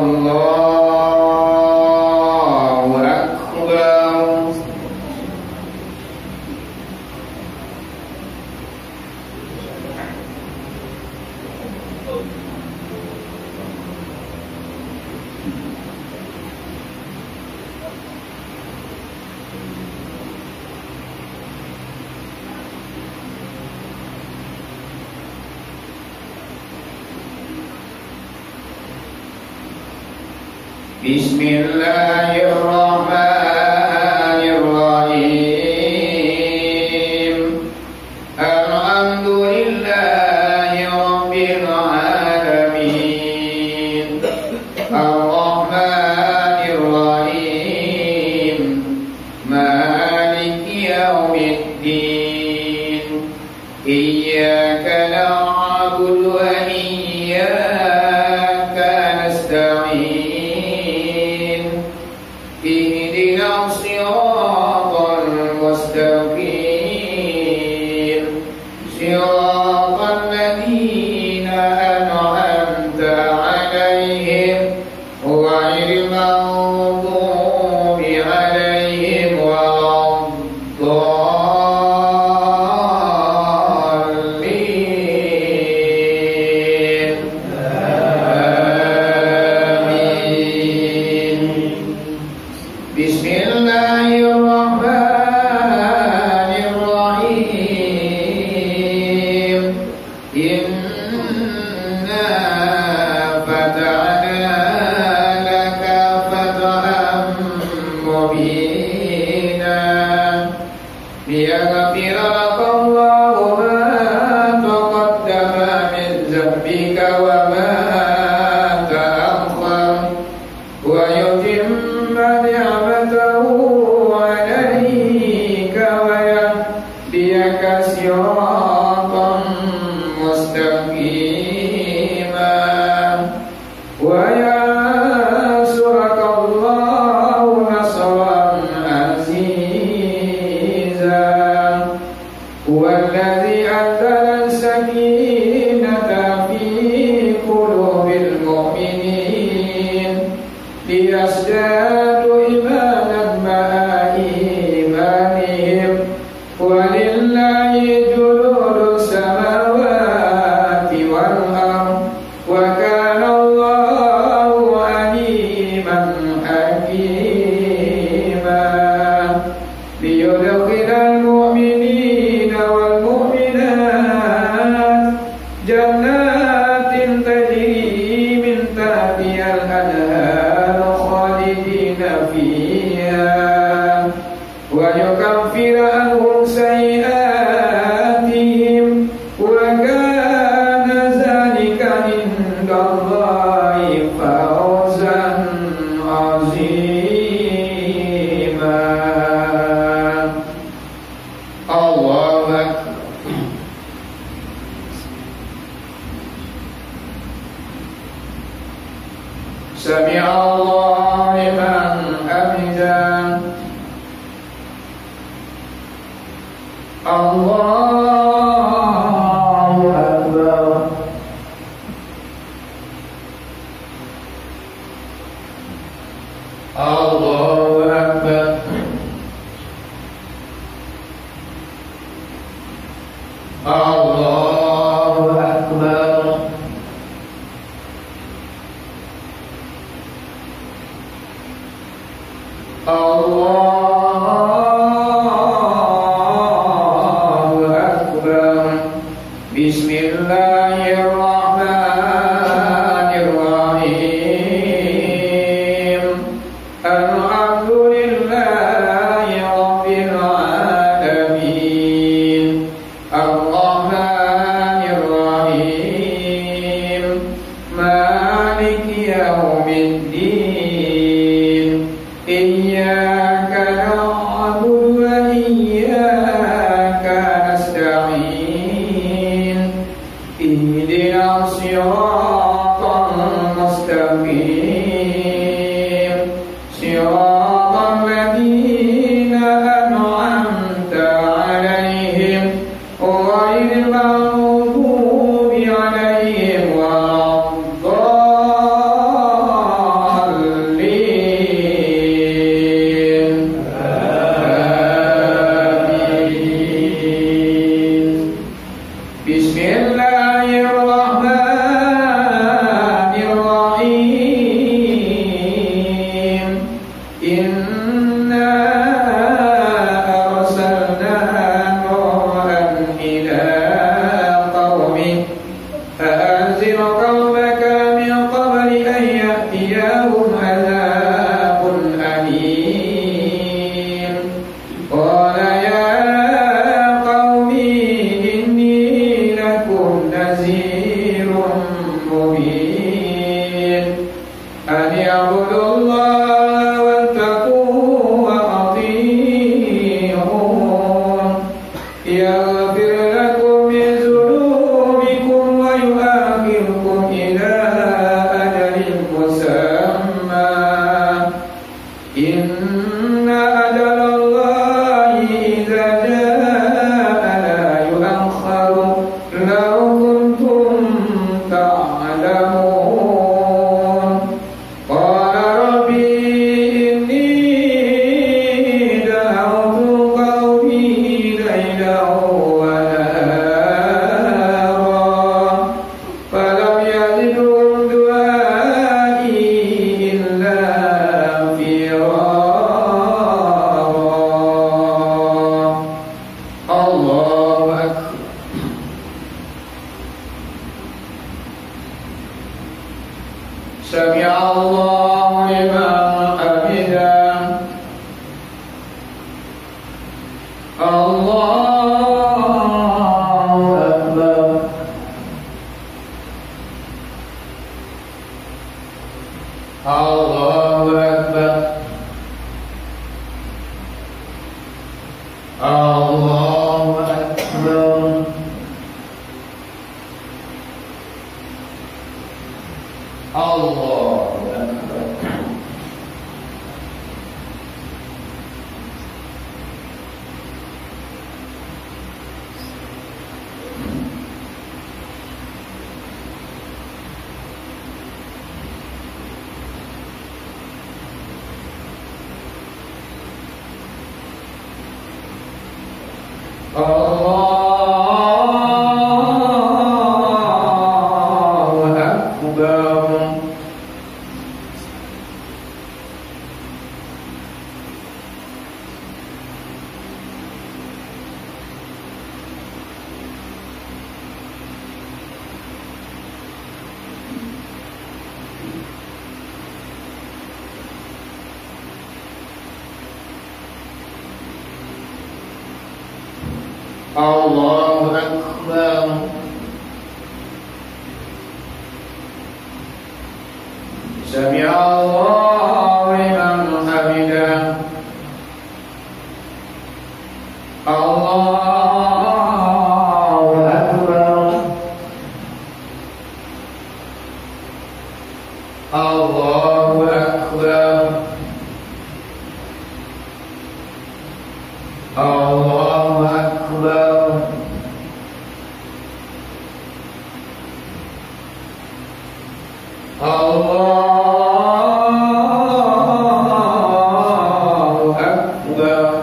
Allahu Akbar. Bismillahirrahmanirrahim. Alhamdulillahi rabbil alamin. Ar-Rahmanir-Rahim. Maliki yaumiddin. Iyyaka na'budu wa iyyaka nasta'in. اهدنا الصراط المستقيم صراط الذين أنعمت عليهم غير المغضوب عليهم ولا الضالين. Bismillahirrahmanirrahim. Inna fata'na laka fathan mubina liyaghfira laka Allahu ma taqaddama min dhanbika wa ma ta'akhkhara wa yutimma ni'matahu صراطا مستقيما وينصرك الله نصرا عزيزا هو الذي أنزل السكينة في قلوب المؤمنين ليزدادوا إيمانا مع إيمانهم ولله جنود السماوات والأرض وكان الله عليما حكيما ليدخل المؤمنين والمؤمنات جنات تجري من تحتها الأنهار خالدين فيها ويكفر عنهم سيئاتهم وكان ذلك عند الله فوزا عظيما. الله أكبر. سمع الله لمن حمده. Allahu Akbar. Allahu Akbar. Allahu Akbar. Allahu Bismillahirrahmanirrahim. Alhamdulillahi rabbil alamin. Ar-Rahmanir-Rahim. Maliki yaumiddin. Iyyaka na'budu wa iyyaka nasta'in. Ihdinas siratal mustaqim. Siratal ladzina an'amta 'alaihim ghairil maghdubi 'alaihim waladdallin. Amin. Bismillahirrahmanirrahim. Inna arsalna Nuhan ila qaumih fa'anzir qaumaka min qabli an ya'tiyahum adhabun alim. Qala ya qaumi inni lakum nazirun mubin. An ya'budullaha wattaquhu wa ati'un. Yaghfir lakum min dhunubikum wa yu'akhirukum ila ajalin musamma. Inna ajalallahi idza jaa la yu'akhkharu law kuntum ta'lamun. Qala rabbi inni da'awtu qawmi laylan wa naharan falam yazidhum du'ai illa firara. Allahu akbar. Sami'a Allahu liman hamidah. Allahu akbar. Allahu akbar. Allahu akbar. Allahu akbar. Allahu akbar. Allahu akbar. Sami'a Allahu liman hamidah. Allahu akbar. Allahu akbar. Allahu akbar. Allahu akbar.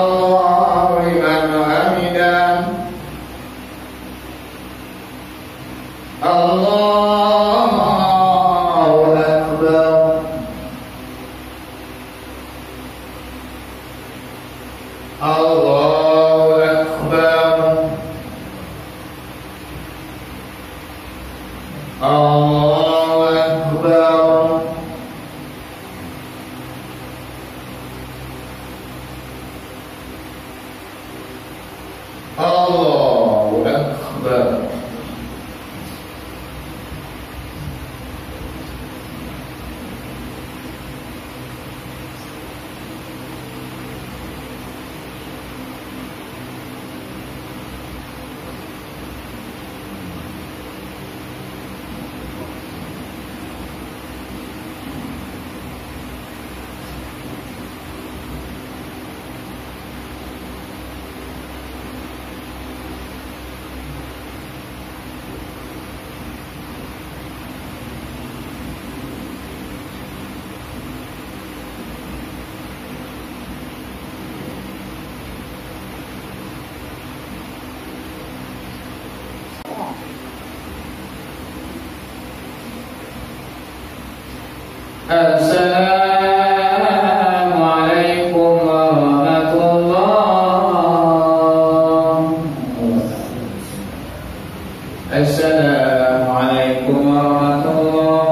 الله لمن حمده الله أكبر الله أكبر الله أكبر الله أكبر Assalamualaikum warahmatullahi wabarakatuh. Assalamualaikum warahmatullahi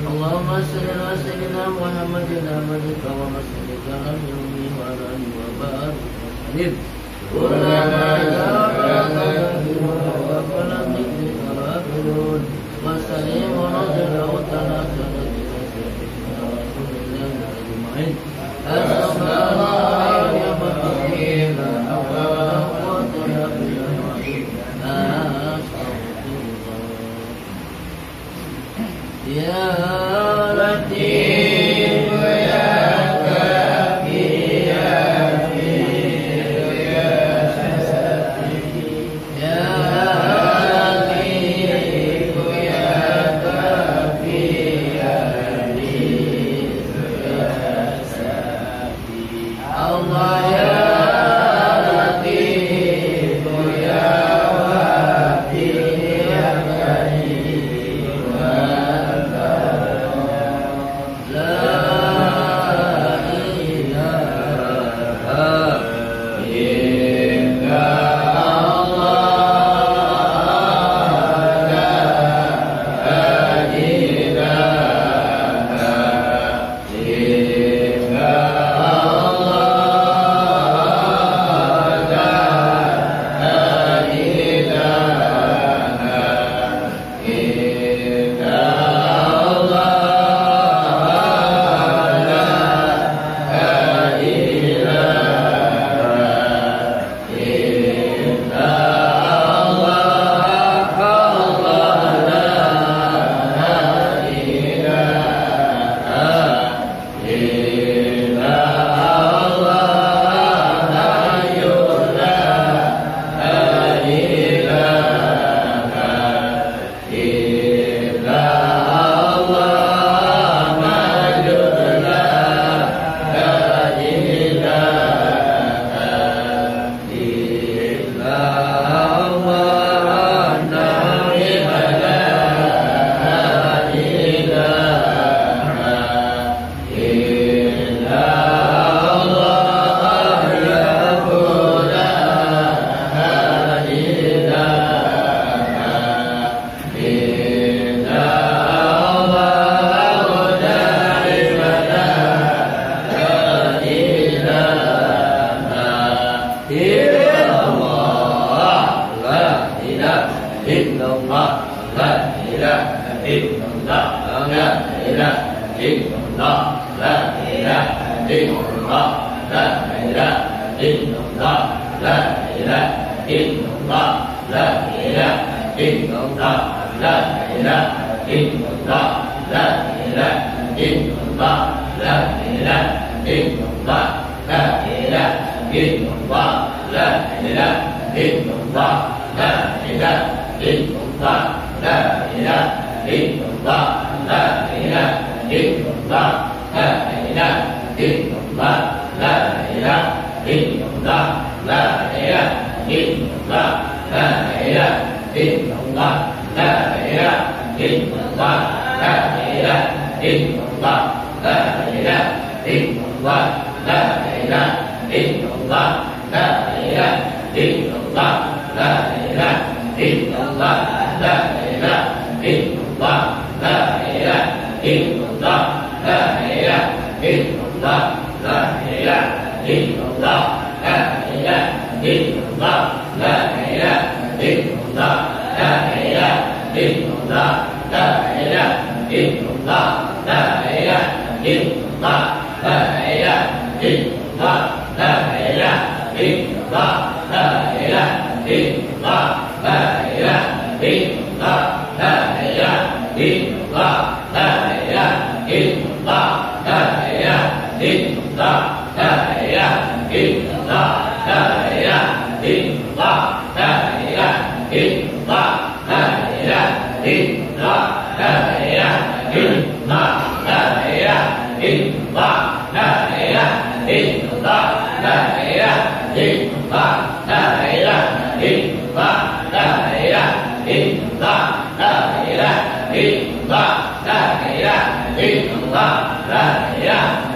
اللهم صل على سيدنا محمد عبدك ورسولك النبي وعلى آله وبارك وسلم كلما وفلم ذكرك غافلون وسليم رجل وتناسل أجمعين أسمى الله يا مكين أقواتنا بالأجمعين يا لطيف يا كافي يا حفيظ يا شافي يا لطيف يا كافي يا حفيظ يا شافي الله يا لطيف يا وافي يا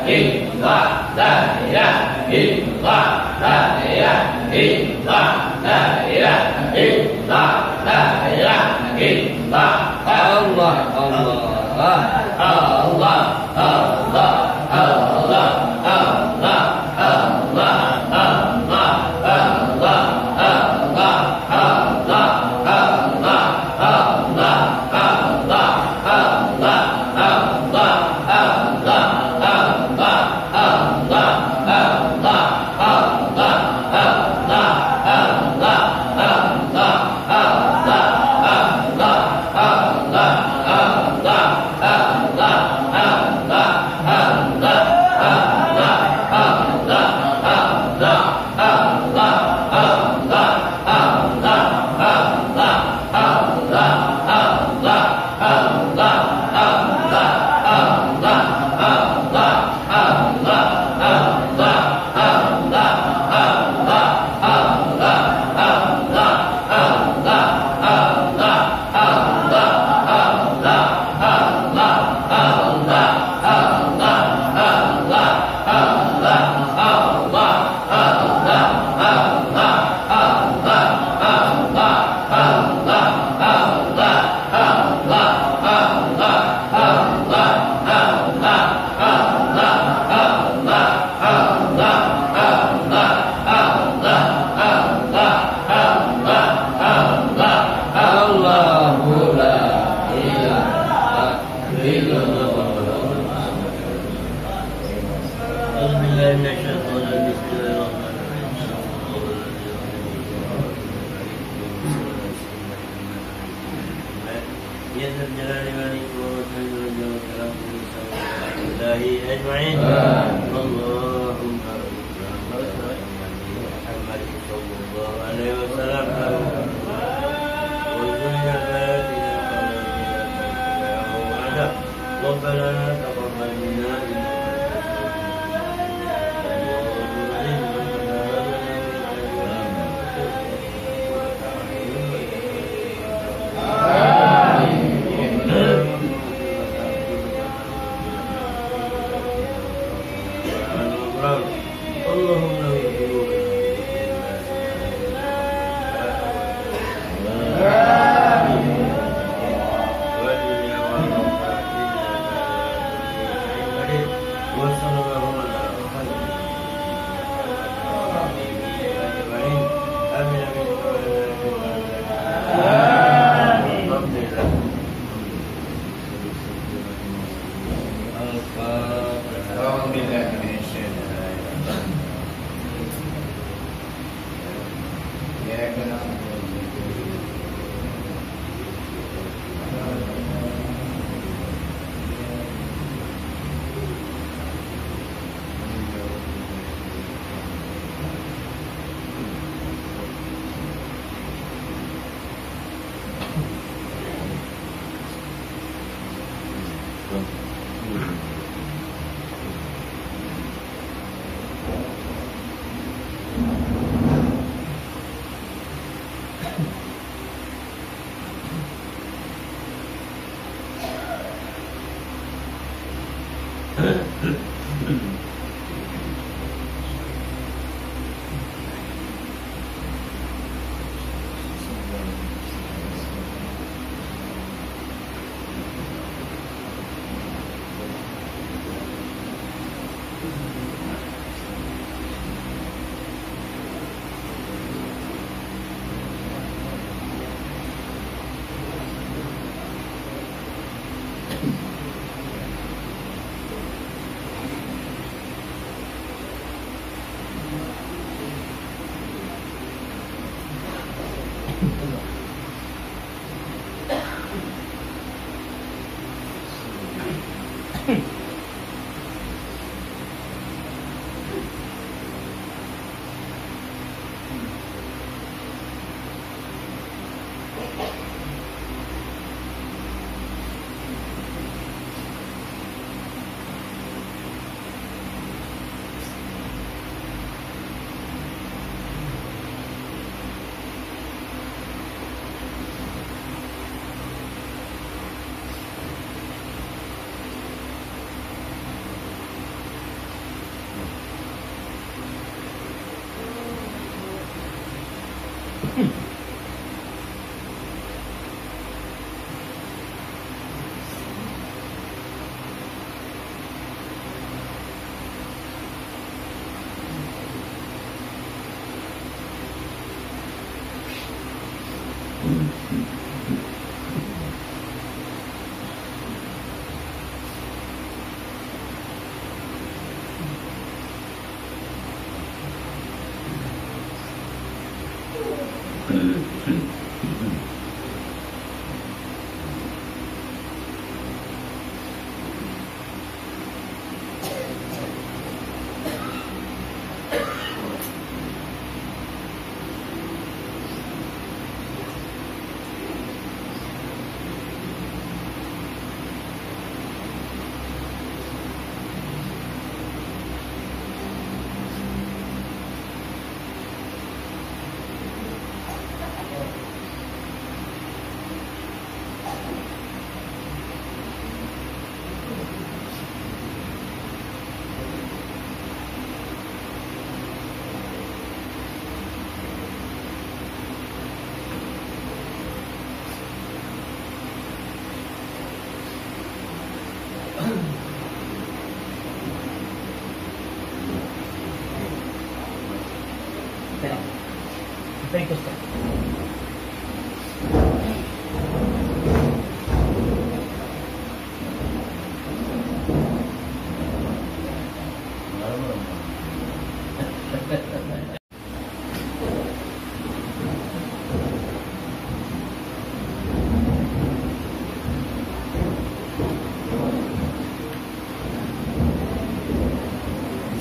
كريم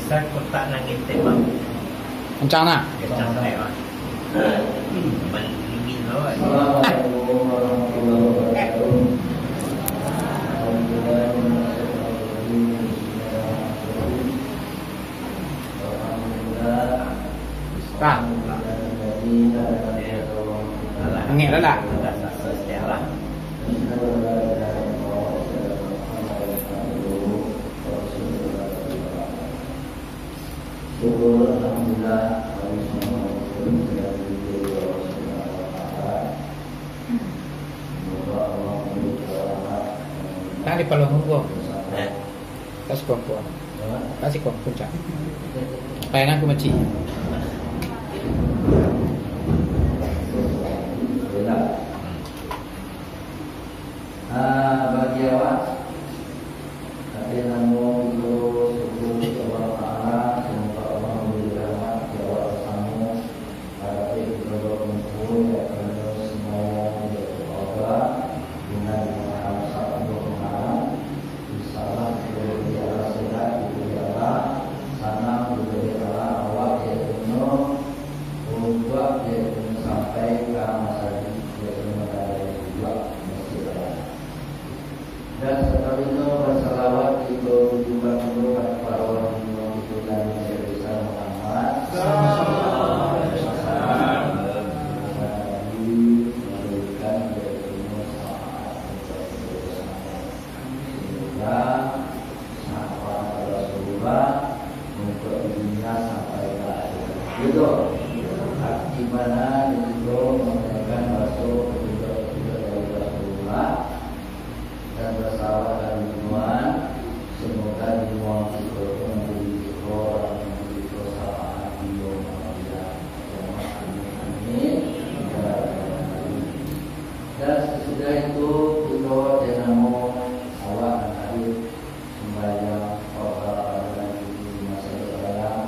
Bisa kotak nangin tembak. Rencana. Kencang tembak. Mendingin loh. Assalamualaikum warahmatullahi wabarakatuh. Kak, ngek dah lah. Nah di Palu Hongkong, kasih perempuan, kasih perempuan cak. Layanan aku macam. Bagi awak, tapi namun itu suku Allah Taala, semoga Allah memberi rahmat di awak bersama. Tapi kita berkumpul ya kerana semua Allah dengan mengenal satu mengenal, insyaallah diberi Allah sehat, diberi Allah sana, diberi Allah awak yaitu membuat yaitu sampai ke masa yaitu mengenai juga. Dan setelah itu bersalawat itu juga dulu para orang yang itu dan Nabi Muhammad sallallahu alaihi wasallam memberikan yaitu sahabat sahabat Rasulullah untuk dunia sampai ke akhir. Itu di mana itu mengenaikan masuk juga dari Rasulullah dan bersahabat dan hubungan. Semoga dimuang itu menjadi orang yang berusaha di Muhammadiyah. Amin. Dan sesudah itu kita dinamo awak dan hadir sembahyang pada di masa sekarang.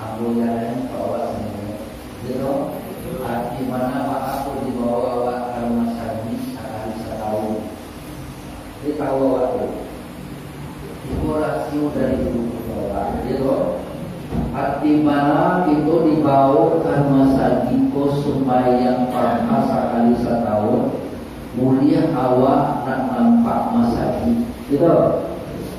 Aku yang awak sendiri. Gitu. Di mana aku dibawa awak ke rumah sakit sekali setahun. Kita tahu waktu itu rasio dari ibu orang, gitu. Arti mana itu dibawa ke masa diko sembahyang parha sekali setahun, mulia awak nak nampak masa gitu.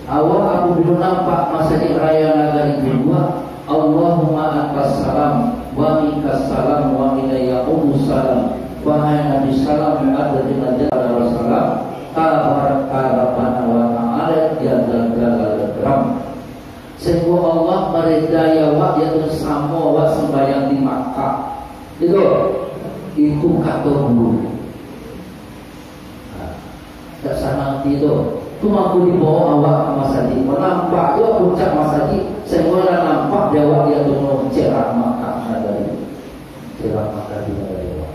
Awak aku belum nampak masa di raya negara kedua. Allahumma antas salam wa minkas salam wa minayyaqumus salam. Wahai Nabi salam ada di Nabi Rasulullah. Tabaraka wa ta'ala jalla jalaluhu. Sehingga Allah meridai awak yang bersama awak sembahyang di Makkah. Itu kata dulu. Tak sana itu. Cuma aku dibawa awak ke masjid. Menampak dia puncak masjid. Sehingga nampak dia awak yang tunggu cerah Makkah dari cerah Makkah dari awak.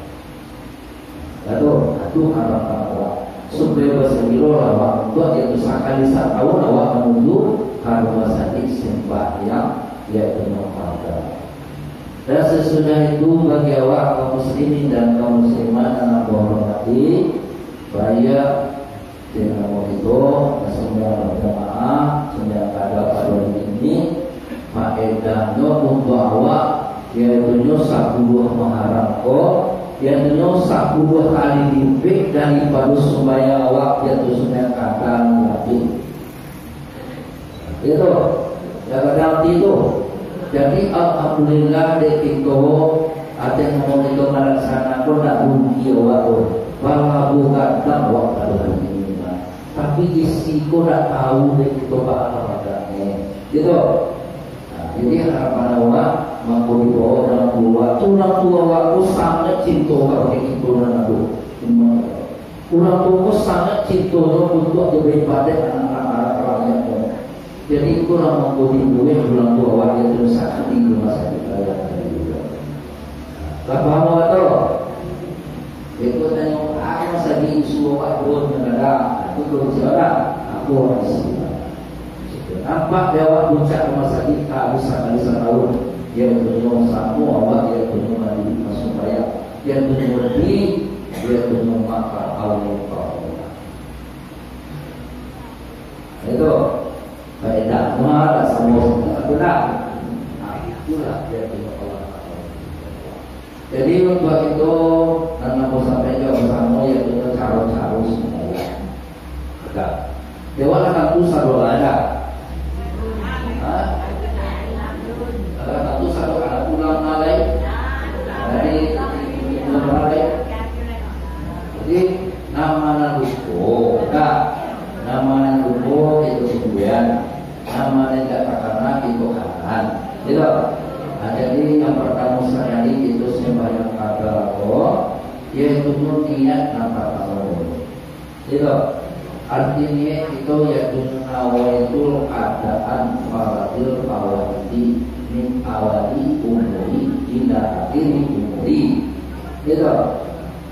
Lalu itu harapan awak. Supaya bersebilo awak buat yaitu sekali setahun awak menuju ke rumah sakit sembahyang yaitu Muhammadiyah. Dan sesudah itu bagi awak kaum muslimin dan kaum muslimat yang aku hormati, saya dengan itu semua berjamaah semua ada pada ini faedahnya untuk awak yaitu satu buah maharamko yang nyosah 10 kali lipat daripada sembahyang awak yaitu sembahyang kadang lagi. Itu yang kadang itu. Jadi alhamdulillah dekiko ada yang ngomong itu melaksanakan tak rugi awak tu. Bahwa bukan tak waktu lagi. Tapi isiku tak tahu dekiko apa adanya. Gitu. Jadi harapan awak mampu dibawa dalam waktu orang tua waktu sangat cinta kepada itu dan aku. Orang tua sangat cinta untuk diberi pada anak-anak Jadi kurang mengkodi-kodi bulan tua dia terus sakit di rumah sakit raya juga. Bapak mau atau? Itu tanya aku sedih suruh aku mendadak. Aku belum siapa? Aku harus. Nampak lewat puncak rumah sakit tak bisa kali setahun. Dia punya sapu awak, dia punya mandi masuk raya, dia punya lebih, dia punya makan Allah. Itu faedah mana semua benar. Itulah dia punya Allah. Jadi untuk itu karena mau sampai jauh bersama yaitu carut-carut semuanya. Ada. Dewa akan pusat doa ada. Satu satu anak pulang nalai dari nalai. Jadi nama lupo, nama lupo itu sembilan, nama tidak terkena itu kanan, gitu. Nah, jadi yang pertama sekali itu sembahyang kada Allah, yaitu niat nampak Allah, gitu. Artinya itu yaitu nawaitul keadaan faradil fawati min awali umuri ila akhiri umuri. Itu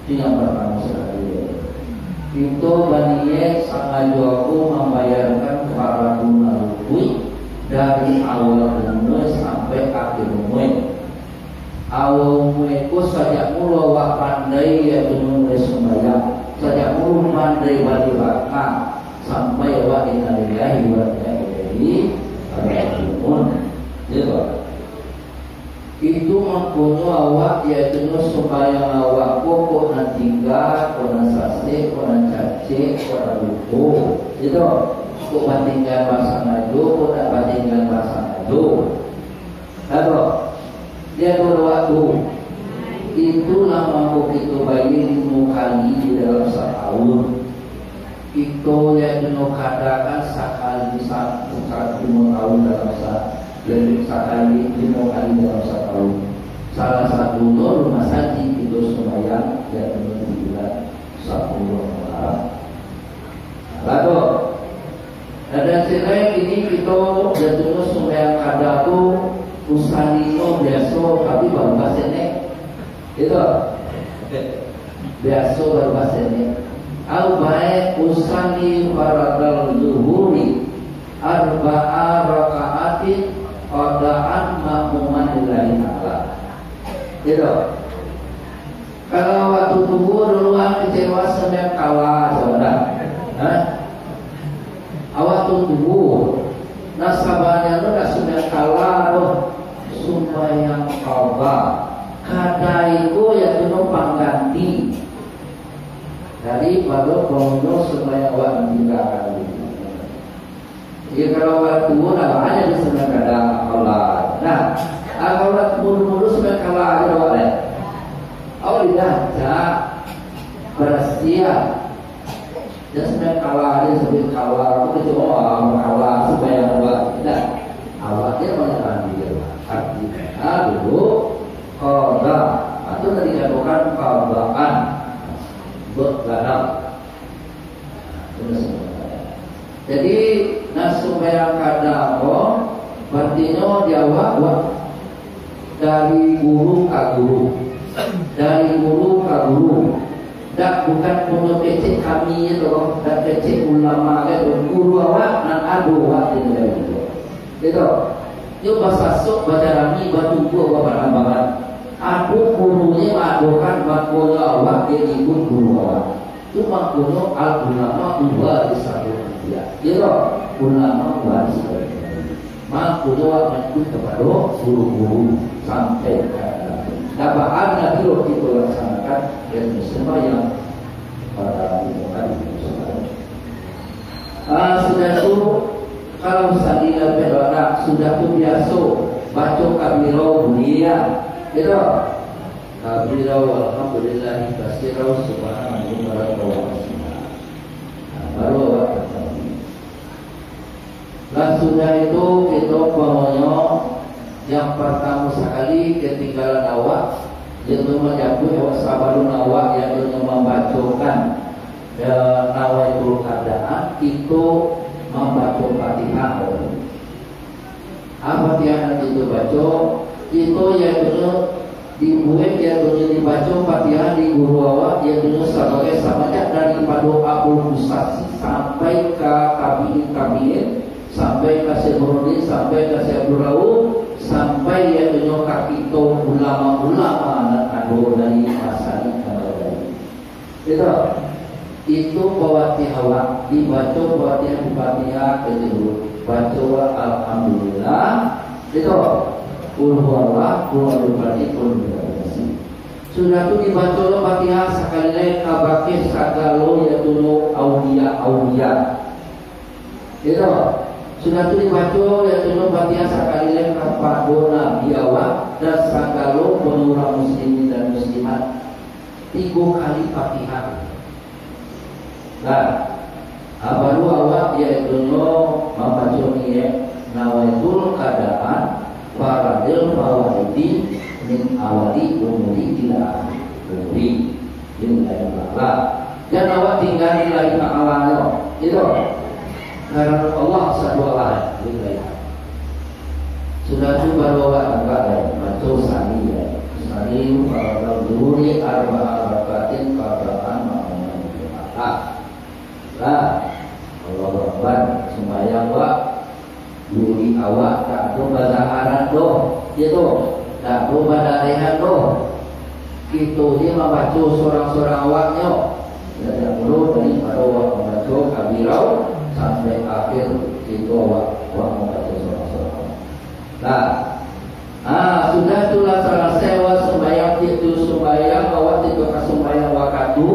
yang pertama sekali. Itu baniye sengaja aku membayarkan para guna luwi dari awal umur sampai akhir umur. Awal umurku sejak mula wak pandai yaitu mulai sembahyang. Sejak mulu mandai balik bakal sampai wa inna lillahi wa inna ilaihi raji'un. Itu mempunyai awak yaitu supaya awak pokok nan tinggal, konan sase, konan cace, konan lupo. Itu kok bandingkan bahasa ngadu, kok tak bandingkan bahasa ngadu. Lalu dia berwaktu. Itulah mampu kita bayar 5 kali di dalam setahun. Itu yang kita katakan sekali 5 tahun dalam sekali 5 kali dalam setahun. Salah satu rumah sakit itu sembahyang yang bulan 10 Muharram. Lalu ada cerai ini kita jatuh sembahyang kada tu usanino biasa tapi baru bahasanya. Itu biasa berbahasa ini. Al-baik usani faradal zuhuri arba'a raka'atin qada'an ma'muman lillahi ta'ala. Itu kalau waktu tubuh duluan kecewa semen kalah saudara. Awak tubuh nasabahnya lu dah semen kalah loh supaya kalah. Kada itu ya kena pangganti dari pada kono supaya awak tiga kali. Ya kalau awak tua dah banyak di sana kada Allah. Nah, kalau awak mulu supaya kalah ada awak deh. Awak tidak bersedia. Jangan supaya kalah dia sebut kalah. Aku itu kalah supaya awak tidak. Awaknya mana dia? Artinya dulu. Qada atau tadi katakan qadaan bergadang. Jadi nasumbayang kada artinya jawab dari guru ke guru, dari guru ke guru. Dan bukan punya kecil kami itu, dan kecil ulama itu guru awak dan adu awak itu. Gitu. Yo bahasa sok baca rami batu gua bapak. Aku gurunya adokan makono awak dia ikut guru awak. Itu makono al ulama dua di satu dia. Jadi ulama dua di satu. Makono awak ikut kepada guru-guru sampai dapat ada dulu kita laksanakan dan semua yang pada hari sudah itu kalau sadila peronak sudah tu biasa baca kabiro bulia. Itu kabirau alhamdulillah kasirau subhanahu wa ta'ala. Baru dan sudah itu kita pokoknya yang pertama sekali ketinggalan awak yaitu menyambut awak sabarun awak yang membacakan nawaitul keadaan itu membaca Fatihah. Fatihah nanti itu baca itu yang dulu dibuat yang dulu dibaca Fatihah di guru awak yang dulu sebagai samanya daripada Abu Musasi sampai ke tabiin sampai ke Syekh sampai ke Syekh Abdul Rauf sampai yang dulu kaki itu ulama-ulama dan adu dari masa itu Fatihah dibaca Fatihah kedua baca alhamdulillah itu ulhuallah sudah itu dibaca Fatihah sekali lagi kabakir sagalo ya dulu aulia itu sudah itu dibaca ya dulu Fatihah sekali lagi kapadona biawa dan sagalo penurah muslimin dan muslimat 3 kali Fatihah. Nah, baru awak yaitu membaca nawaitul keadaan faradil fawaidi min awali umuri ila akhiri dan awak tinggal nilai ta'ala itu karena Allah sadwala sudah itu baru awak angkat baca sani para duri arba arbaatin kataan ma'amah Allah Akbar sembahyang wa duri awak tak ada bazaharan doh itu tak ada badarehan doh itu dia membaca seorang-seorang awaknya tidak perlu daripada awak membaca kabirau sampai akhir itu awak membaca seorang-seorang sudah itulah salah sewa sembahyang itu sembahyang awak itu sembahyang wakatu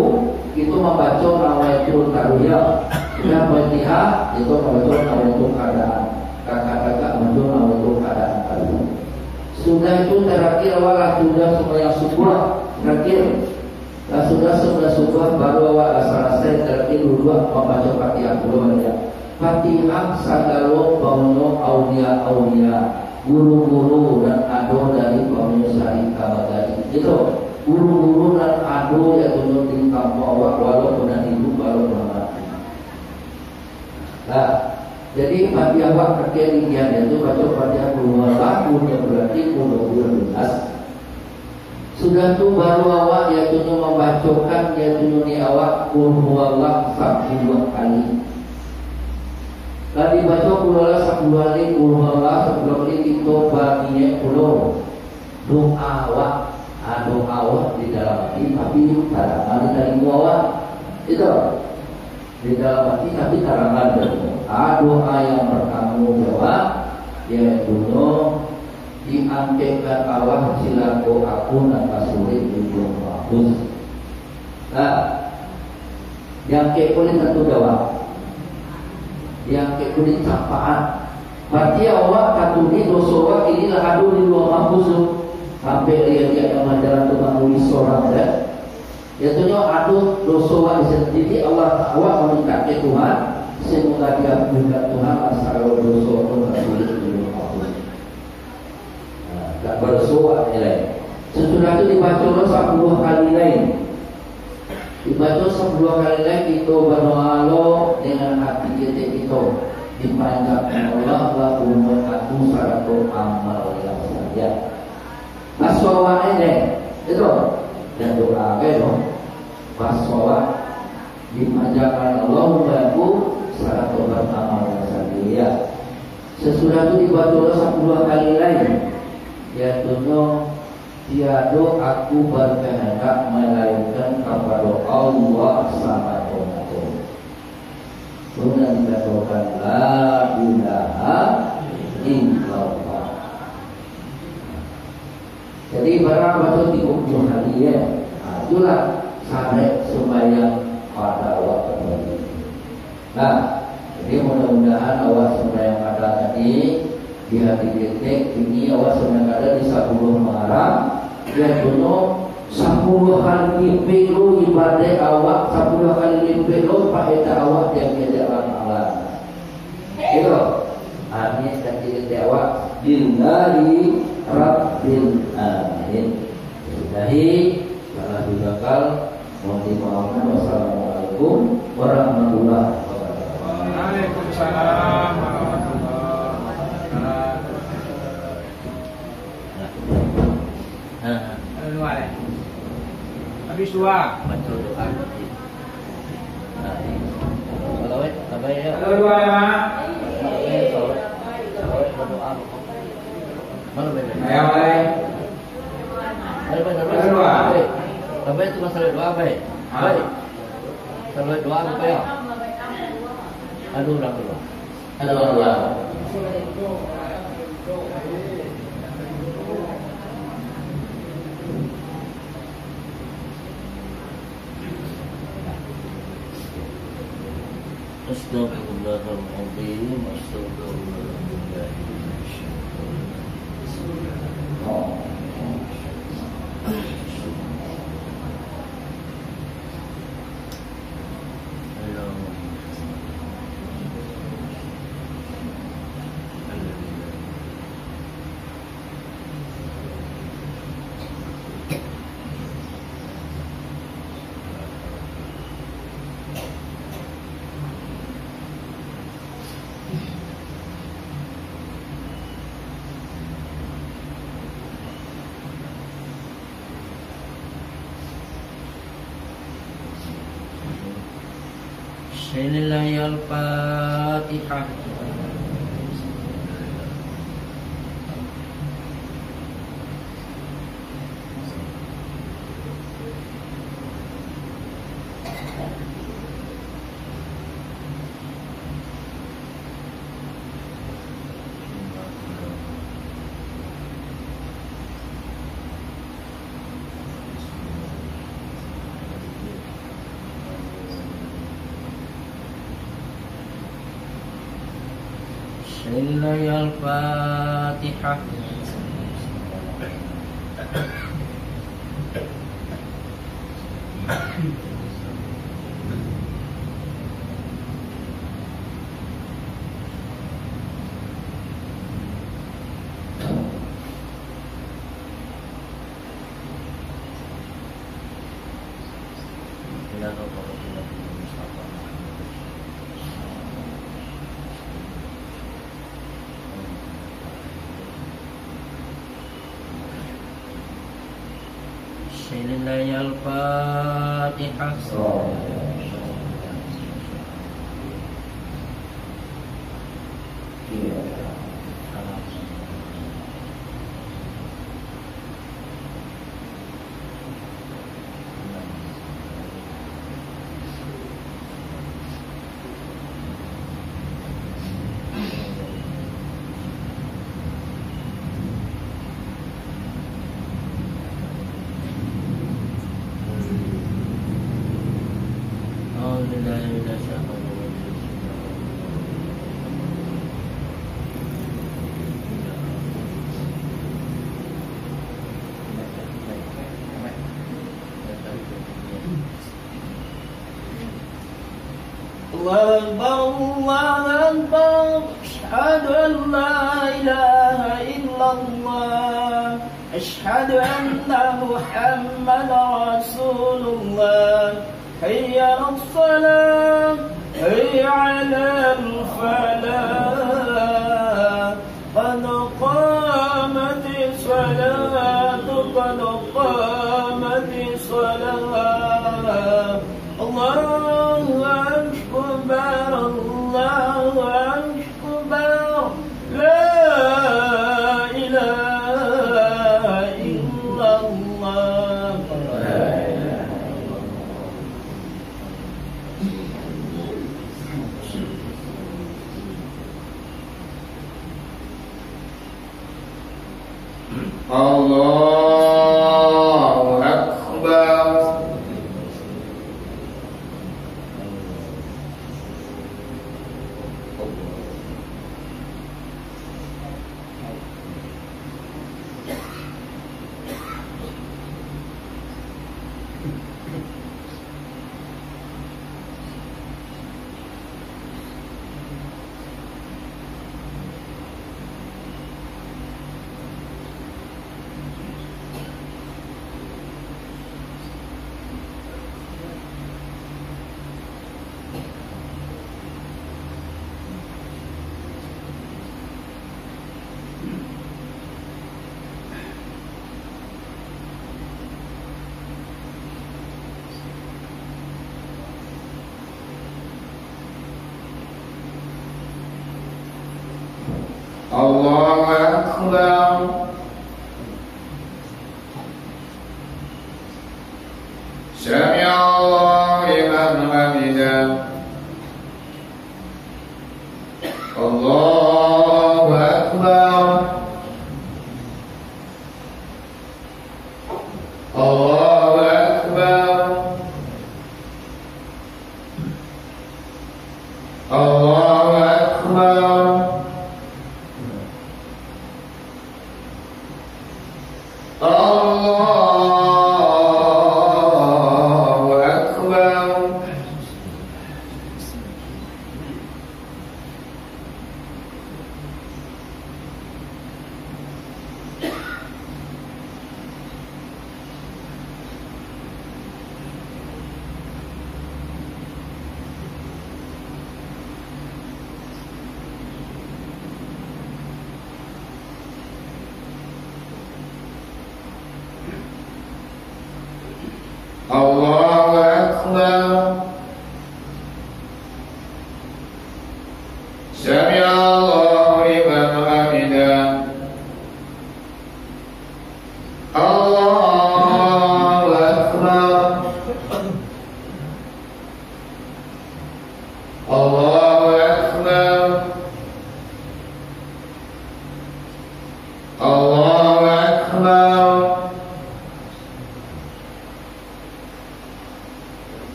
itu membaca nawaitul tarwiyah dan Fatihah itu membaca nawaitul keadaan kakak-kakak membaca nawaitul keadaan tadi sudah itu terakhir awak sudah sembahyang subuh terakhir sudah subuh baru awak selesai terakhir dua membaca Fatihah dulu Fatihah sagalo bangun aulia guru-guru dan ado dari pemirsa Kabadari itu guru-guru dan ado yang dulu di kampung awak walaupun dan ibu walaupun mati. Jadi Fatihah awak kerja dikian itu baca Fatihah lagu yang berarti 12. Sudah tu baru awak yang dulu membacakan yang dulu di awak kulhuwallah 10 kali. Tadi baca kulhuwallah 10 kali kulhuwallah 10 kali itu baginya doa awak di dalam hati tapi tarangan dari awak itu di dalam hati tapi tarangan dari doa yang bertanggung jawab yaitu diangkatkan Allah silaku aku dan kasulit itu bagus. Yang kekulit tentu jawab yang kekulit sapaan berarti awak katuni dosa inilah adu di luar mampus sampai dia yang mengajaran tukang nulis seorang ya tentunya adu dosa sendiri Allah awak meminta ke Tuhan semoga dia minta Tuhan asal dosa pun tersulit di luar mampus tak bersuara nilai sesudah itu dibaca 10 kali lain dibaca 10 kali lagi itu berdoa dengan hati kita itu dipanjangkan Allah laku aku saraku amal yang saja maswa ini itu dan doa itu maswa dipanjangkan Allah laku saraku amal yang saja sesudah itu dibaca 10 kali lagi yaitu tiado aku berkehendak melainkan kepada Allah sama Tuhan. Kemudian dikatakan la ilaha illallah. Jadi barang baca di ujung hari itulah sampai sembahyang pada waktu ini. Jadi mudah-mudahan awak sembahyang pada tadi di hati kita ini awak sembahyang pada di 10 Muharram yang dulu 10 kali pelu ibadah awak 10 kali pelu faedah awak yang diajarkan Allah itu artinya kita awak billahi rabbil alamin sudahi salah dibakal mohon dimaafkan wassalamualaikum warahmatullahi wabarakatuh. Waalaikumsalam warahmatullahi wabarakatuh. Habis dua. Baca doa. Kalau tabai ya. Halo dua ya. Berdoa. Mana baik? Ayo baik. Ada doa. Tabai itu masalah doa baik. Baik. Kalau doa apa ya? Aduh ulang dulu. Astagfirullahaladzim. Al-Fatihah. Al-Fatihah. Al-Fatihah. الله أكبر أشهد أن لا إله إلا الله أشهد أن محمدا رسول الله حي على الصلاة حي على الفلاح قد قامت الصلاة قد قامت الصلاة الله أكبر الله أكبر لا إله إلا الله الله أكبر Allahu Akbar. Sami'allahu liman hamidah. Allahu Akbar. Allahu Akbar. Allahu Akbar. Allahu Akbar. Allahu Akbar. Sami'allahu liman hamidah. Allahu Akbar. Allahu Akbar. Allahu Akbar.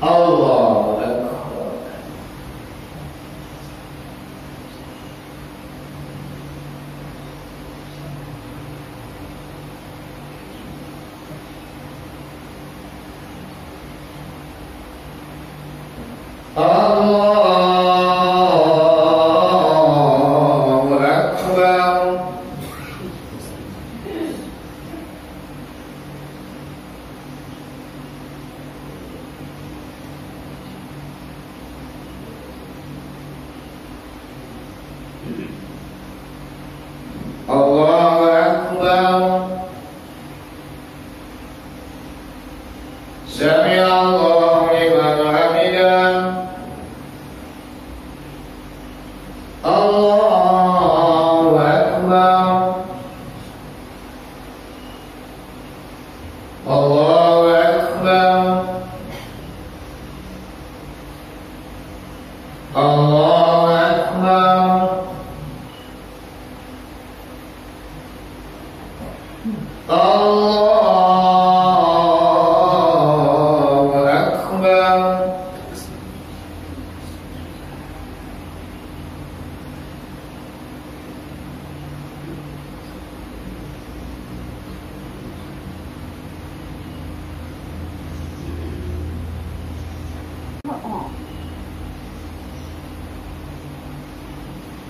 Allahu Akbar. Allahu Akbar. Allahu Akbar. Sami'allahu liman hamidah. Allahu Akbar. Allahu Akbar. Allahu Akbar. Allahu Akbar.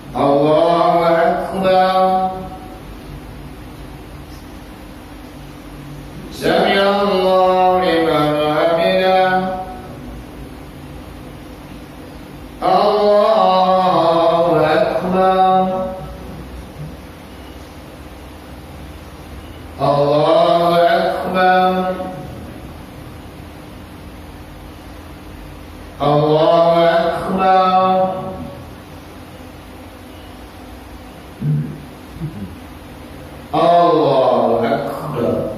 Allahu Akbar. Sami'allahu liman hamidah. Allahu Akbar. Allahu Akbar. Allahu Akbar. Allahu Akbar.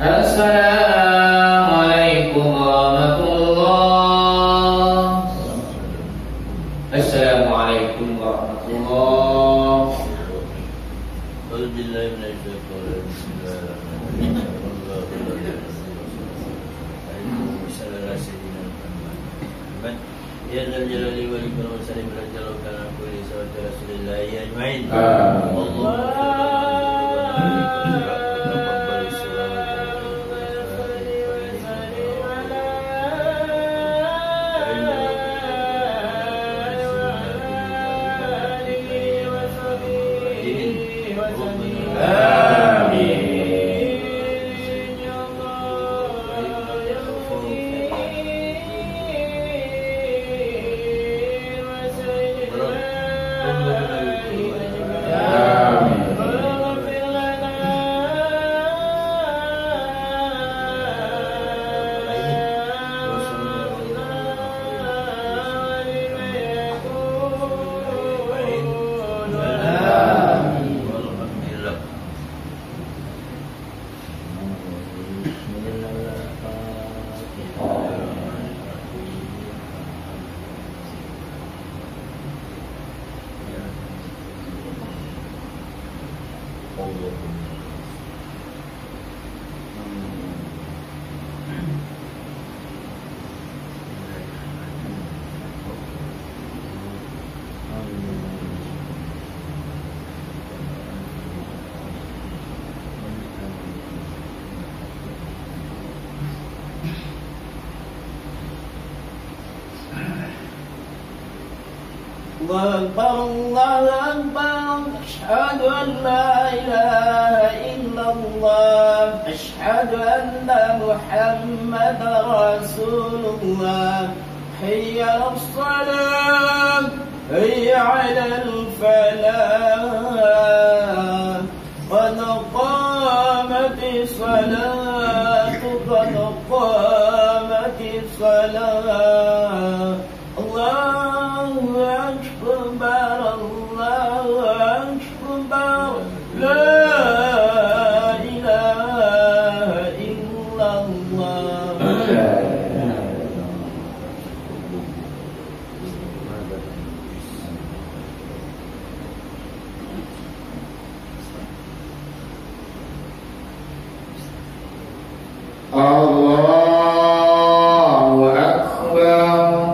Assalamualaikum warahmatullah. Assalamualaikum warahmatullah. Ya Dzal Jalali wal Ikram wa sallim ala kulli sawati Rasulillah ajma'in. الله أكبر أشهد أن لا إله إلا الله أشهد أن محمدا رسول الله حي على الصلاة حي على الفلاح قد قامت الصلاة قد قامت الصلاة الله أكبر الله أكبر لا إله إلا الله Allahu Akbar.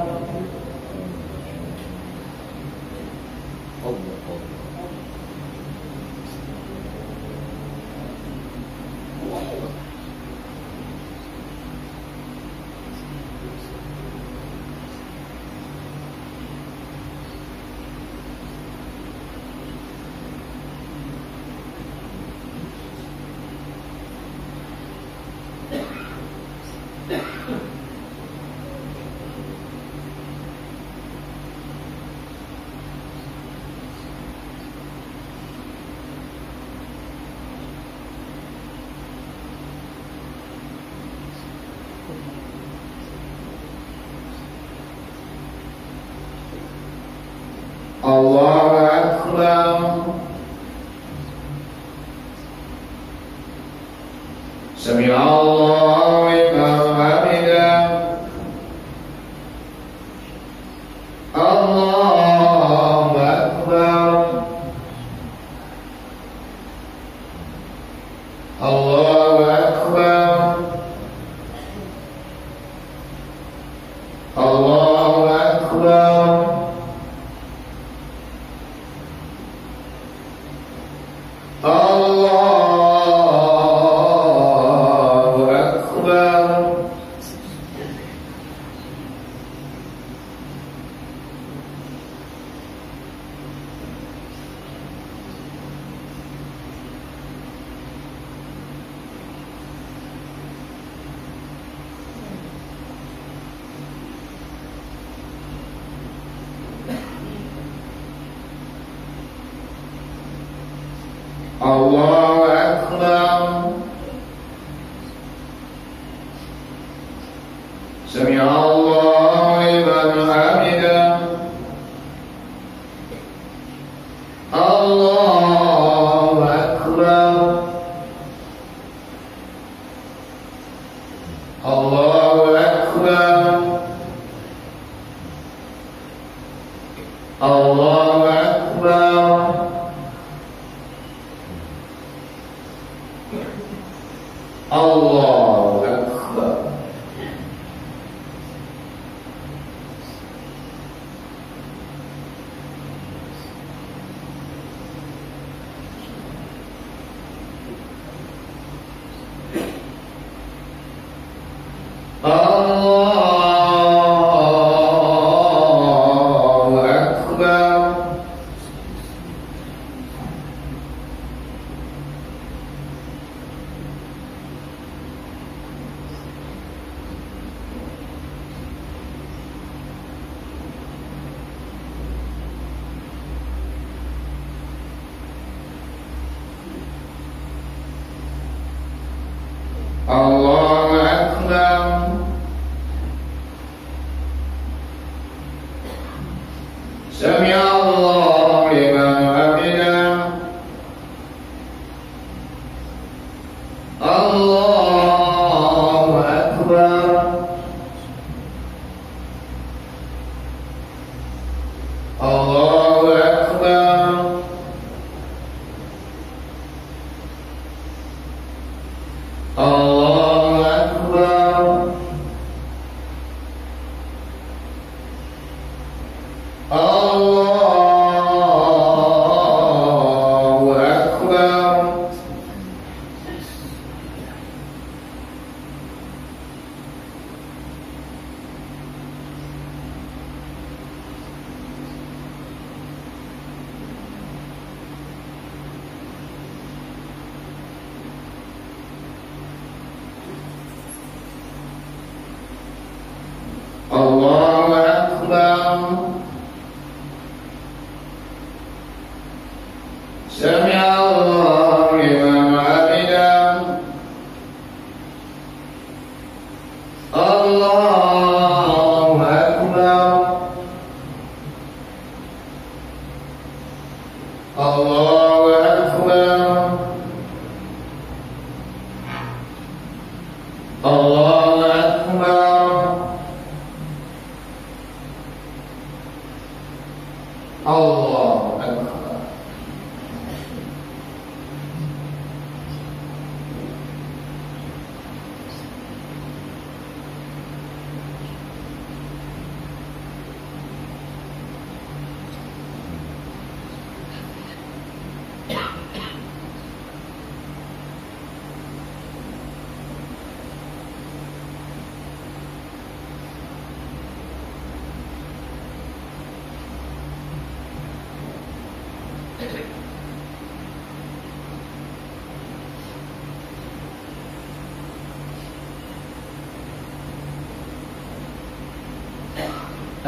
Allahu Akbar. Sami'a Allahu liman hamidah. Allahu Akbar. Allahu Akbar. Allahu Akbar. Allahu Akbar. Allahu Akbar. Sami'a Allahu liman hamidah. Allahu Akbar. Allahu Akbar. Allahu Akbar. Allahu Akbar. Allahu Akbar. Allahu Akbar. Sami'a Allahu liman hamidah. Allahu Akbar. Allahu Akbar. Allahu Akbar. Allah Allahu Akbar. Allahu Akbar. Allahu Akbar. Allahu Akbar.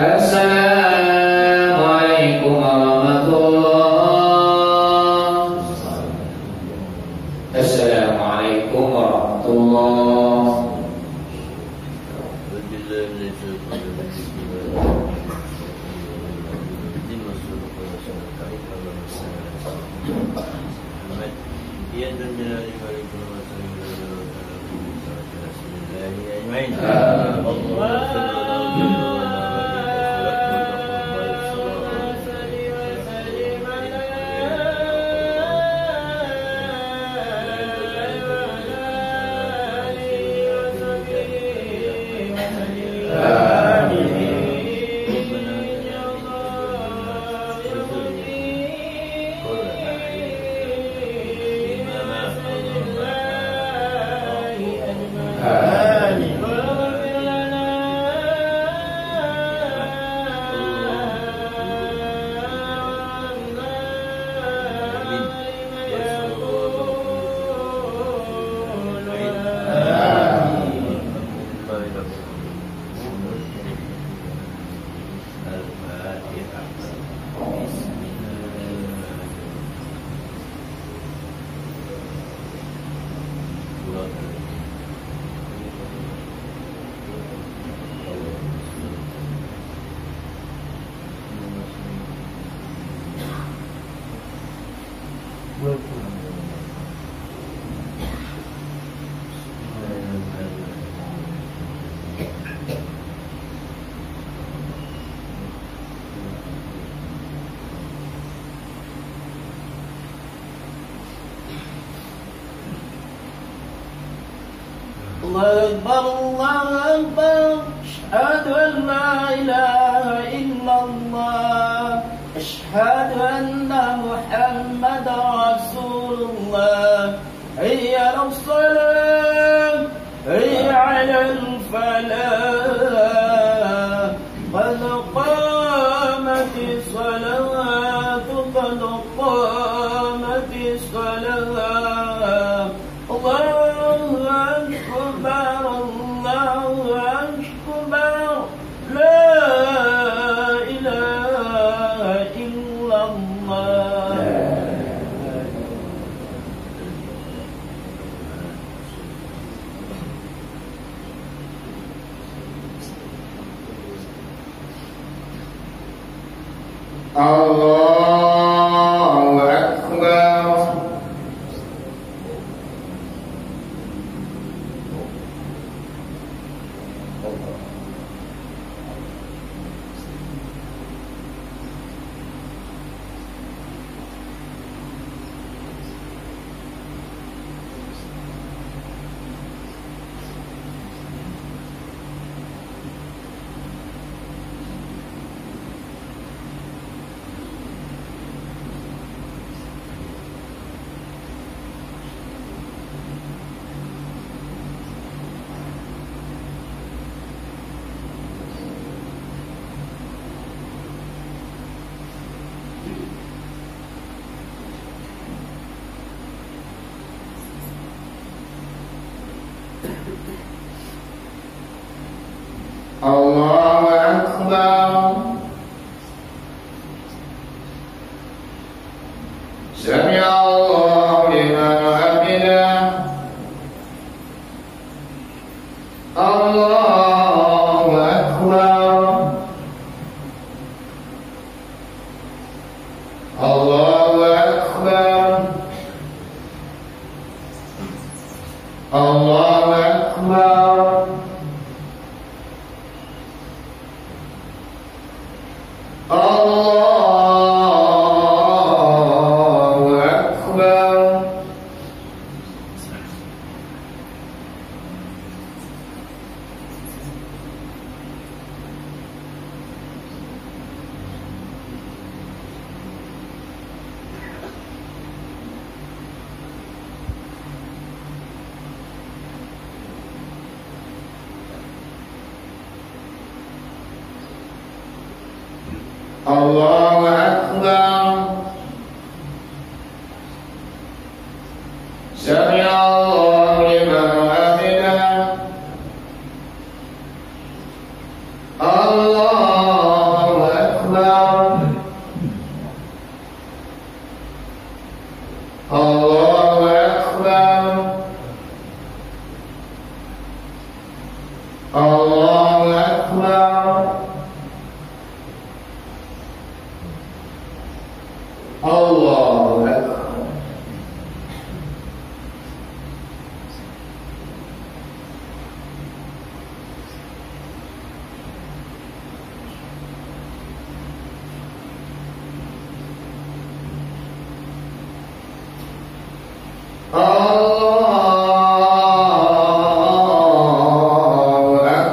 Assalamualaikum warahmatullahi. Assalamualaikum warahmatullahi. الله أكبر الله أكبر أشهد أن لا إله إلا الله أشهد أن محمدا رسول الله حي على الصلاة حي على الفلاح قد قامت الصلاة قد قامت الصلاة الله أكبر الله أكبر لا إله إلا الله Allahu Akbar. Allahu Akbar. Sami Allahu liman hamidah. Allahu Allahu Akbar. Sami Allahu liman hamidah. Allahu Akbar. Allahu Akbar. Allahu Akbar. Allahu Akbar. Allahu Akbar.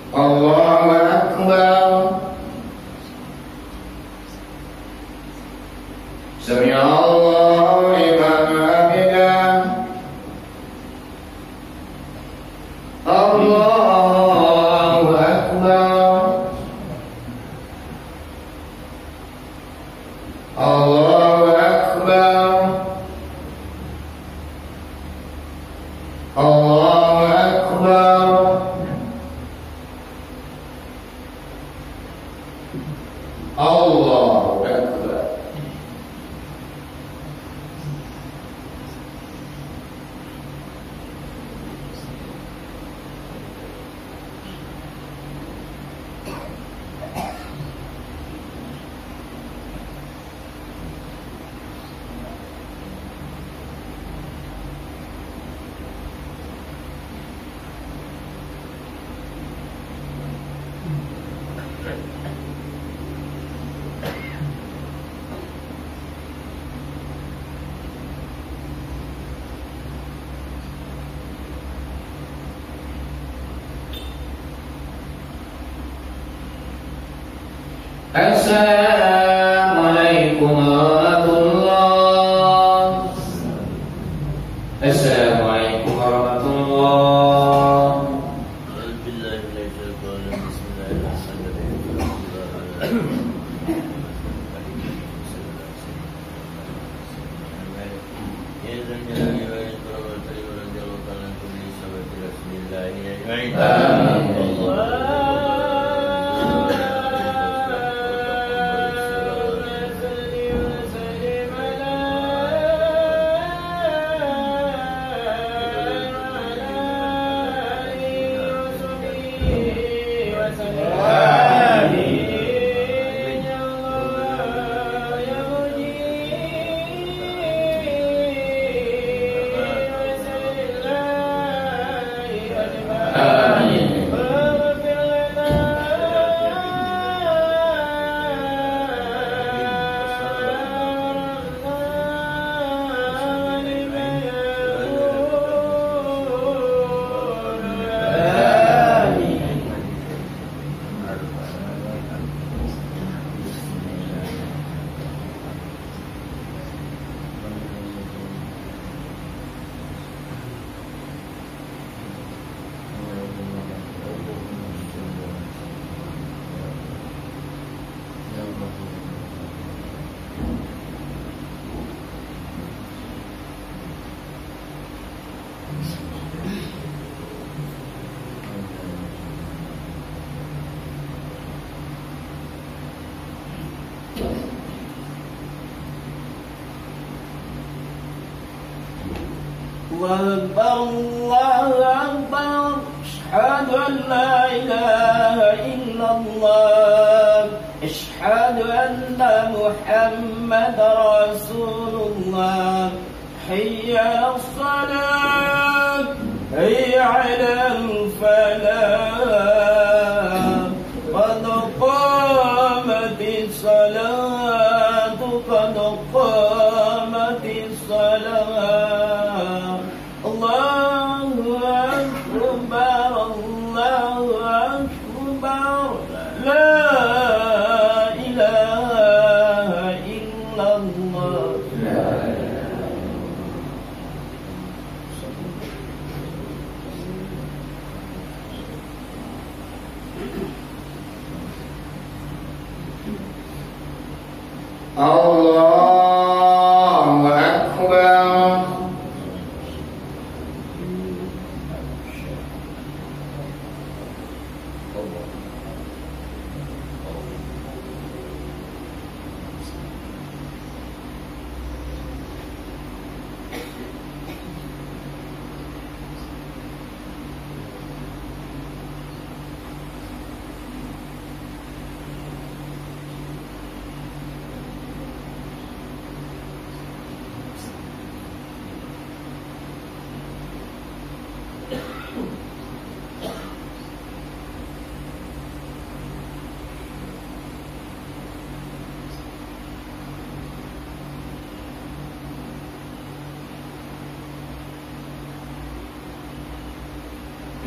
Allahu Akbar. Sami Allahu liman hamidah. Allahu Akbar. Allahu Akbar. Allahu Akbar. Allahu Akbar. Assalamualaikum warahmatullahi. Assalamualaikum warahmatullahi. Amin. Allahu Akbar, asyhadu an la ilaha illallah, asyhadu anna Muhammadar Rasulullah, hayya 'alas-salat, hayya 'alal falah, qad qamatis salat, qad qamatis salat. Allahu Akbar, Allahu Akbar, la ilaha illallah. Allahu Akbar.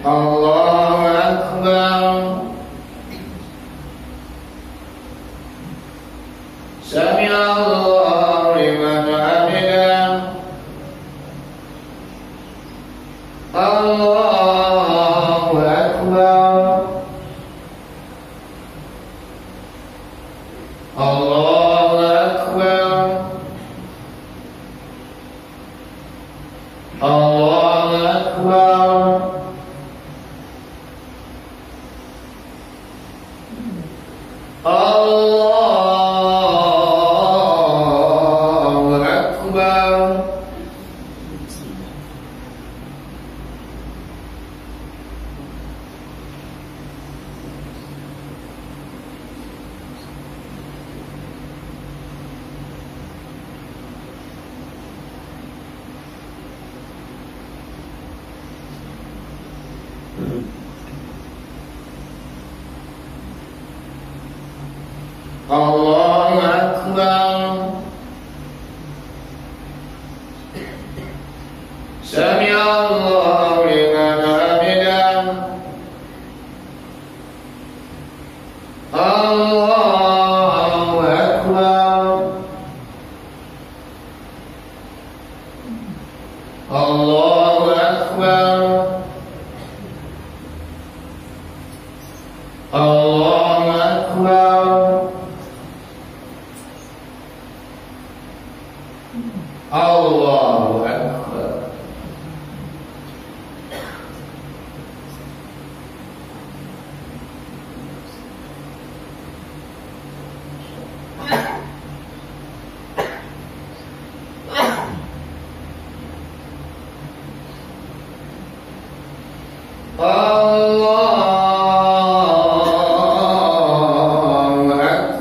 Allahu Akbar. Sami'allahu liman hamidah. Allahu Akbar. Allahu Akbar. Allahu Akbar. Allahu Akbar. Allahu Akbar. Sami'allahu liman hamidah. Allahu Akbar. Allahu Akbar. Allahu Akbar. Allahu Akbar. Allahu Akbar.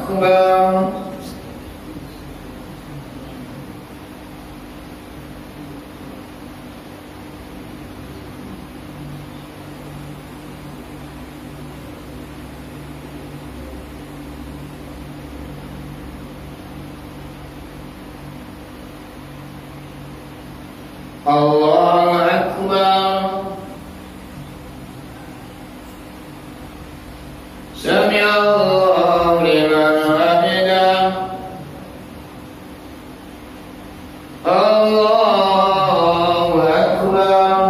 Allahu Akbar. Sami'allahu liman hamidah. Allahu Akbar.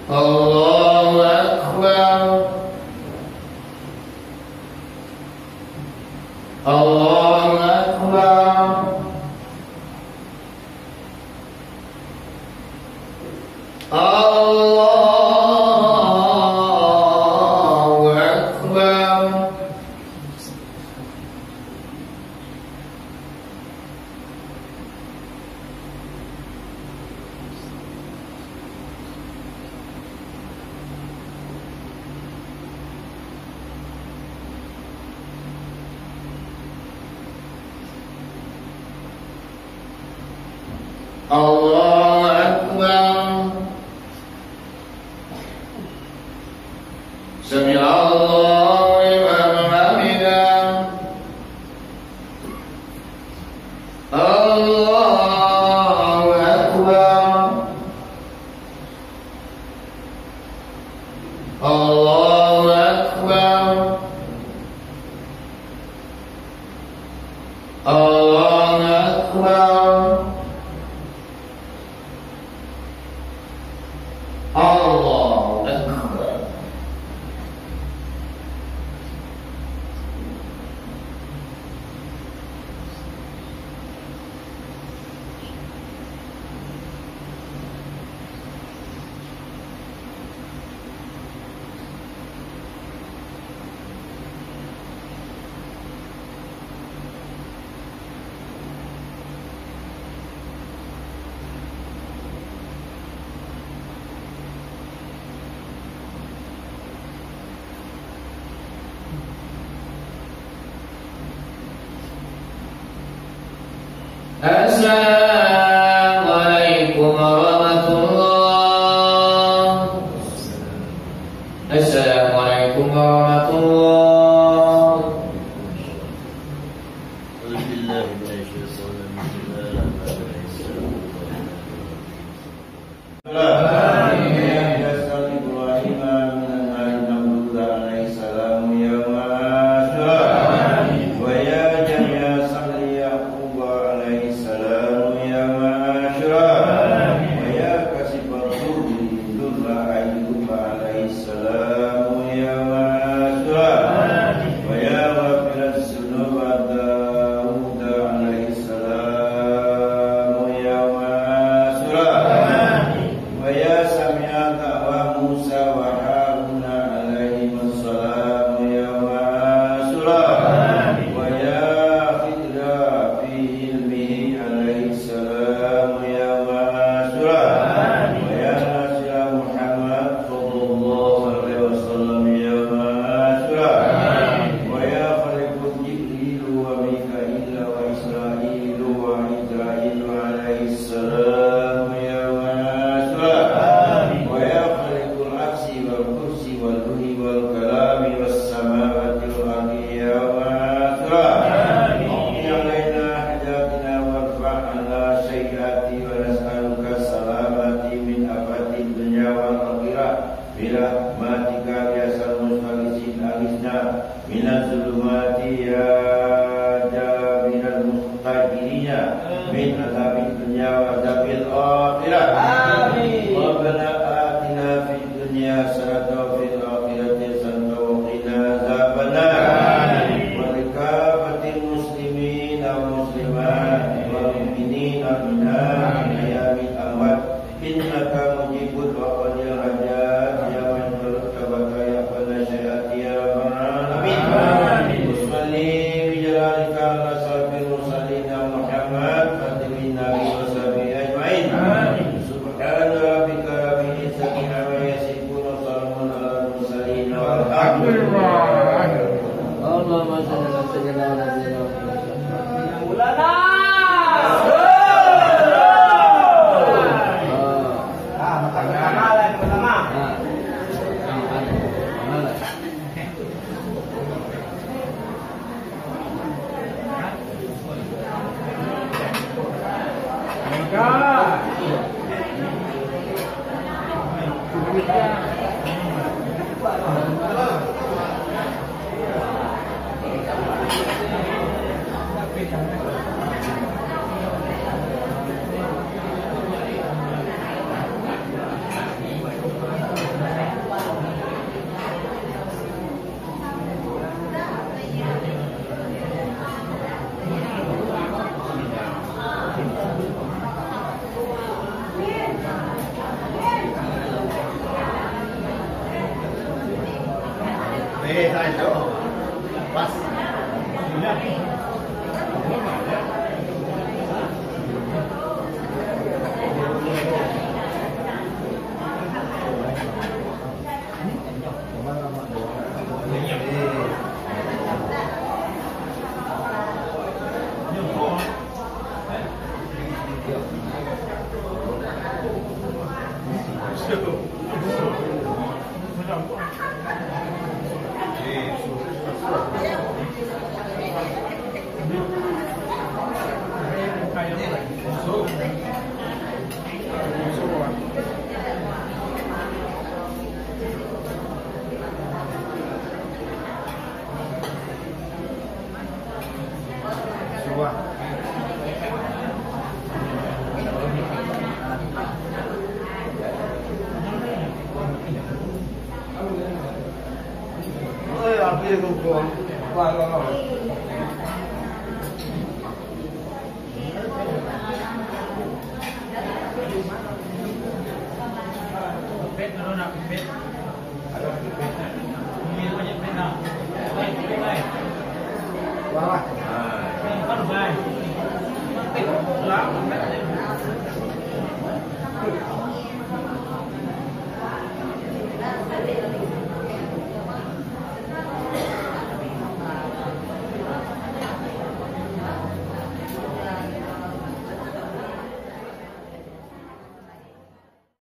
Allahu Akbar. Allahu Akbar. Allahu Akbar. Allahu Akbar. Sami Allahu liman hamidah. Allahu Akbar. Allahu Akbar. Allahu Akbar. Allahu Akbar. Assalamualaikum warahmatullah. Assalamualaikum warahmatullah. Pas. Pet,